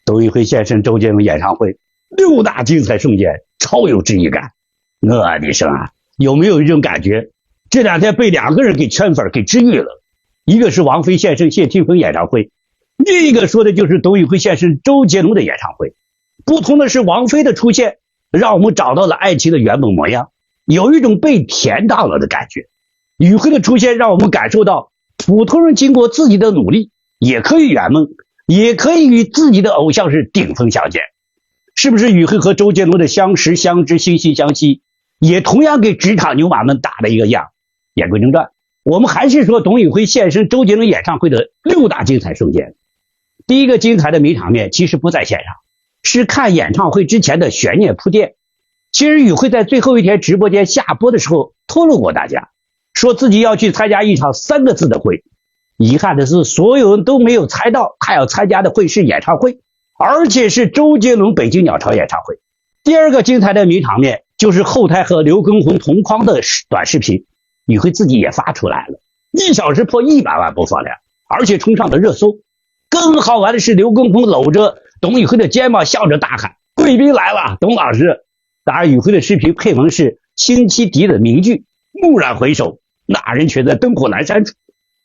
董宇辉现身周杰伦演唱会，6大精彩瞬间，超有质疑感。我的生啊，有没有一种感觉，这2天被2个人给圈粉给治愈了？一个是王菲现身谢霆锋演唱会，另一个说的就是董宇辉现身周杰伦的演唱会。不同的是，王菲的出现让我们找到了爱情的原本模样，有一种被甜到了的感觉。宇辉的出现让我们感受到普通人经过自己的努力也可以圆梦，也可以与自己的偶像是顶峰相见。是不是宇辉和周杰伦的相识相知惺惺相惜，也同样给职场牛马们打了一个样？言归正传，我们还是说董宇辉现身周杰伦演唱会的6大精彩瞬间。第一个精彩的名场面其实不在线上，是看演唱会之前的悬念铺垫。其实宇辉在最后一天直播间下播的时候透露过大家，说自己要去参加一场3个字的会。遗憾的是，所有人都没有猜到他要参加的会是演唱会，而且是周杰伦北京鸟巢演唱会。第二个精彩的名场面就是后台和刘畊宏同框的短视频，宇辉自己也发出来了，1小时破100万播放量，而且冲上了热搜。更好玩的是，刘畊宏搂着董宇辉的肩膀笑着大喊：贵宾来了，董老师。当然宇辉的视频配文是辛弃疾的名句：蓦然回首，那人却在灯火阑珊处。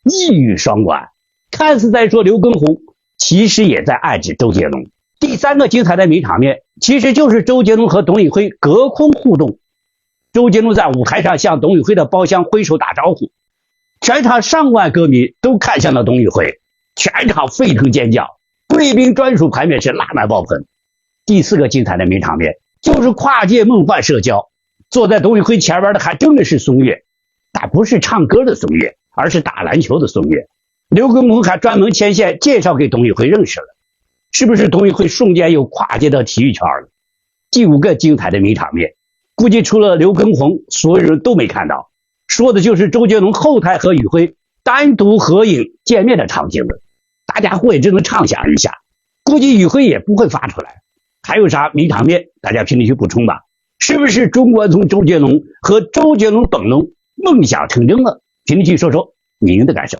一语双关，看似在说刘畊宏，其实也在暗指周杰伦。第三个精彩的名场面其实就是周杰伦和董宇辉隔空互动。周杰伦在舞台上向董宇辉的包厢挥手打招呼，全场上万歌迷都看向了董宇辉，全场沸腾尖叫，贵宾专属排面是拉满爆棚。第四个精彩的名场面就是跨界梦幻社交，坐在董宇辉前面的还真的是孙悦，但不是唱歌的孙悦，而是打篮球的孙悦。刘畊宏还专门牵线介绍给董宇辉认识了，是不是董宇辉瞬间又跨界到体育圈了？第5个精彩的名场面，估计除了刘畊宏，所有人都没看到，说的就是周杰伦后台和宇辉单独合影见面的场景了。大家伙也只能畅想一下，估计宇辉也不会发出来。还有啥名场面，大家评论区补充吧。是不是中国从周杰伦和周杰伦本人梦想成真了？评论区说说您的感受。